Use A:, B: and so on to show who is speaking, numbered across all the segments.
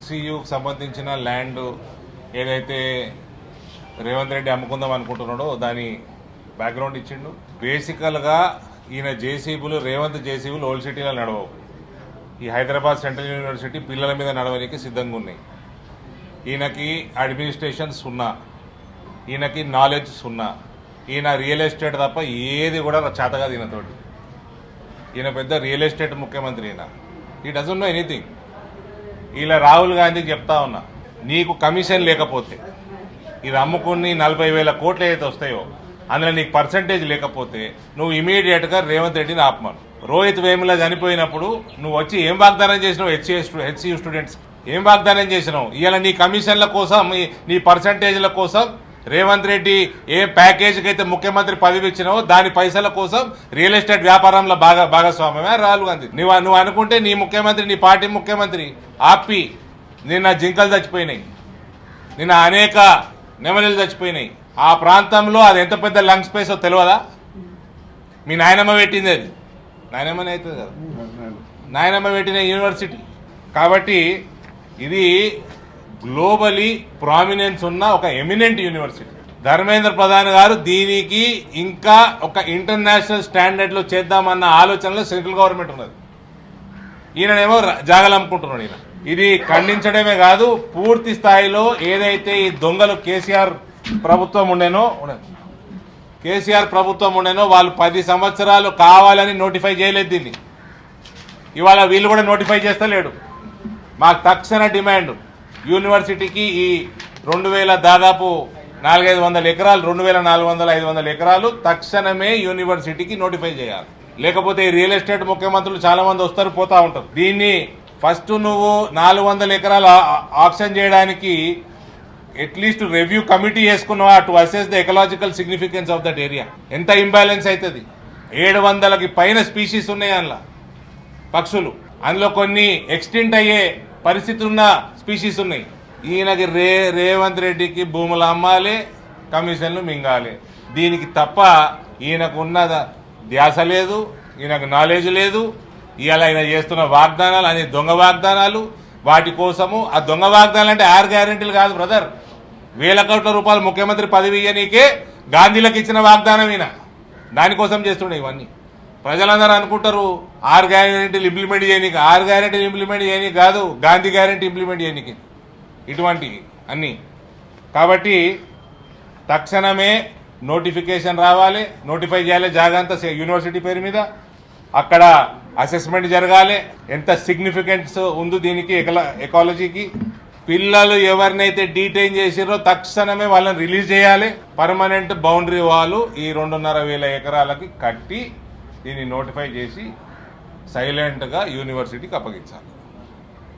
A: సియుకు సంబంధించిన ల్యాండ్ ఏదైతే రేవంత్ రెడ్డి అమ్ముకుందాం అనుకుంటున్నాడో దాని బ్యాక్గ్రౌండ్ ఇచ్చిండు. బేసికల్గా ఈయన జేసీబీలు రేవంత్ జేసీబీలు ఓల్డ్ సిటీలో నడవవు. ఈ హైదరాబాద్ సెంట్రల్ యూనివర్సిటీ పిల్లల మీద నడవడానికి సిద్ధంగా ఉన్నాయి. ఈయనకి అడ్మినిస్ట్రేషన్ సున్నా, ఈయనకి నాలెడ్జ్ సున్నా. ఈయన రియల్ ఎస్టేట్ తప్ప ఏది కూడా చేతగా ఈయనతోటి. ఈయన పెద్ద రియల్ ఎస్టేట్ ముఖ్యమంత్రి. ఈ డజంట్ నో ఎనీథింగ్. ఇలా రాహుల్ గాంధీకి చెప్తా ఉన్నా, నీకు కమిషన్ లేకపోతే ఇది అమ్ముకుని 40,000 కోట్లు ఏదైతే వస్తాయో అందులో నీకు పర్సంటేజ్ లేకపోతే నువ్వు ఇమీడియట్గా రేవంత్ రెడ్డిని ఆపమను. రోహిత్ వేముల చనిపోయినప్పుడు నువ్వు వచ్చి ఏం వాగ్దానం చేసినావు? హెచ్సియు స్టూడెంట్స్ ఏం వాగ్దానం చేసినావు? ఇవాళ నీ కమిషన్ల కోసం, నీ పర్సంటేజ్ల కోసం రేవంత్ రెడ్డి ఏ ప్యాకేజీకి అయితే ముఖ్యమంత్రి పదవి ఇచ్చినావో దాని పైసల కోసం రియల్ ఎస్టేట్ వ్యాపారంలో భాగస్వామ్యమే రాహుల్ గాంధీ. నువ్వు అనుకుంటే నీ ముఖ్యమంత్రి, నీ పార్టీ ముఖ్యమంత్రి ఆపి, నిన్న జింకలు చచ్చిపోయినాయి, నిన్న అనేక నెమలిలు చచ్చిపోయినాయి. ఆ ప్రాంతంలో అది ఎంత పెద్ద లంగ్ స్పేసో తెలియదా? మీ నాయనమ్మ పెట్టింది, అది నాయనమ్మనే అవుతుంది కదా, నాయనమ్మ పెట్టిన యూనివర్సిటీ. కాబట్టి ఇది గ్లోబలీ ప్రామినెన్స్ ఉన్న ఒక ఎమినెంట్ యూనివర్సిటీ. ధర్మేంద్ర ప్రధాన్ గారు దీనికి ఇంకా ఒక ఇంటర్నేషనల్ స్టాండర్డ్లో చేద్దామన్న ఆలోచనలో సెంట్రల్ గవర్నమెంట్ ఉన్నది. ఈయననేమో జాగలమ్ముకుంటున్నాడు. ఈయన ఇది ఖండించడమే కాదు, పూర్తి స్థాయిలో ఏదైతే ఈ దొంగలు కేసీఆర్ ప్రభుత్వం ఉండేనో వాళ్ళు 10 సంవత్సరాలు కావాలని నోటిఫై చేయలేదు దీన్ని. ఇవాళ వీళ్ళు కూడా నోటిఫై చేస్తలేడు. మాకు తక్షణ డిమాండ్, యూనివర్సిటీకి ఈ 2000 దాదాపు 400-500 ఎకరాలు, 2400-500 ఎకరాలు తక్షణమే యూనివర్సిటీకి నోటిఫై చేయాలి. లేకపోతే ఈ రియల్ ఎస్టేట్ ముఖ్యమంత్రులు చాలా మంది వస్తారు, పోతా ఉంటారు. దీన్ని ఫస్ట్ నువ్వు 400 ఎకరాలు ఆక్షన్ చేయడానికి అట్లీస్ట్ రివ్యూ కమిటీ వేసుకున్నావా to assess the ecological significance of that area? ఎంత ఇంబ్యాలెన్స్ అవుతుంది? 700కి పైన స్పీషీస్ ఉన్నాయి అందులో, పక్షులు. అందులో కొన్ని ఎక్స్టింట్ అయ్యే పరిస్థితి ఉన్న స్పీషీస్ ఉన్నాయి. ఈయనకి రేవంత్ రెడ్డికి భూములు అమ్మాలి, కమిషన్లు మింగాలి. దీనికి తప్ప ఈయనకు ఉన్న ధ్యాస లేదు, ఈయనకు నాలెడ్జ్ లేదు. ఇవాళ ఆయన చేస్తున్న వాగ్దానాలు అనే దొంగ వాగ్దానాలు. వాటి కోసము ఆ దొంగ వాగ్దానాలు అంటే 6 గ్యారెంటీలు కాదు బ్రదర్, 1000 కోట్ల రూపాయలు ముఖ్యమంత్రి పదవి ఇయ్యనీకే గాంధీలకు ఇచ్చిన వాగ్దానం ఈయన. దానికోసం చేస్తుండే ఇవన్నీ. ప్రజలందరూ అనుకుంటారు 6 గ్యారెంటీలు ఇంప్లిమెంట్ చేయనీకి. 6 గ్యారెంటీలు ఇంప్లిమెంట్ చేయనీకి కాదు, గాంధీ గ్యారెంటీ ఇంప్లిమెంట్ చేయనీకి ఇటువంటి అన్నీ. కాబట్టి తక్షణమే నోటిఫికేషన్ రావాలి, నోటిఫై చేయాలి జాగంతా యూనివర్సిటీ పేరు మీద. అక్కడ అసెస్మెంట్ జరగాలి, ఎంత సిగ్నిఫికెన్స్ ఉందో దీనికి ఎకాలజీకి. పిల్లలు ఎవరినైతే డీటైన్ చేసిరో తక్షణమే వాళ్ళని రిలీజ్ చేయాలి. పర్మనెంట్ బౌండరీ వాల్ ఈ 2,500 ఎకరాలకి కట్టి దీన్ని నోటిఫై చేసి సైలెంట్గా యూనివర్సిటీకి అప్పగించాలి.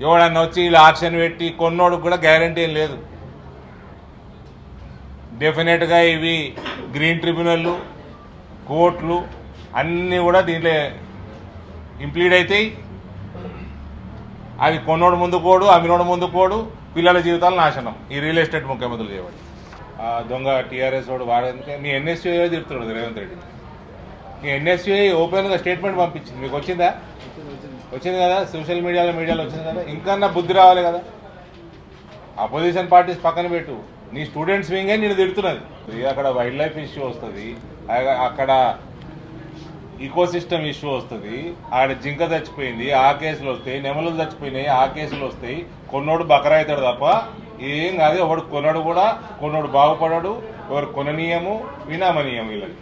A: ఎవడన్నా వచ్చి ఇలా ఆక్షన్ పెట్టి కొన్నోడికి కూడా గ్యారంటీ ఏం లేదు. డెఫినెట్గా ఇవి గ్రీన్ ట్రిబ్యునల్, కోర్టులు అన్నీ కూడా దీంట్లో ఇంప్లీడ్ అవుతాయి. అది కొన్నోడు ముందు కోడు, అమ్మినోడు ముందు కోడు, పిల్లల జీవితాలు నాశనం ఈ రియల్ ఎస్టేట్ ముఖ్యమంత్రులు చేయబడి. ఆ దొంగ టీఆర్ఎస్ వాడు వాడంటే మీ ఎన్ఎస్యూఐ చెప్తున్నాడు రేవంత్ రెడ్డి. మీ ఎన్ఎస్యూఐ ఓపెన్గా స్టేట్మెంట్ పంపించింది, మీకు వచ్చిందా? వచ్చింది కదా, సోషల్ మీడియాలో వచ్చింది కదా. ఇంకా బుద్ధి రావాలి కదా. అపోజిషన్ పార్టీస్ పక్కన పెట్టు, నీ స్టూడెంట్స్ వింగే నేను తిడుతున్నది. అక్కడ వైల్డ్ లైఫ్ ఇష్యూ వస్తుంది, అక్కడ ఈకోసిస్టమ్ ఇష్యూ వస్తుంది, ఆడ జింక చచ్చిపోయింది ఆ కేసులు వస్తాయి, నెమలు చచ్చిపోయినాయి ఆ కేసులు వస్తాయి. కొన్నోడు బకరా అవుతాడు తప్ప ఏం కాదు. ఎవడు కొనడు కూడా, కొన్నోడు బాగుపడడు. ఎవరు కొననీయము, వినామనీయం వీళ్ళకి.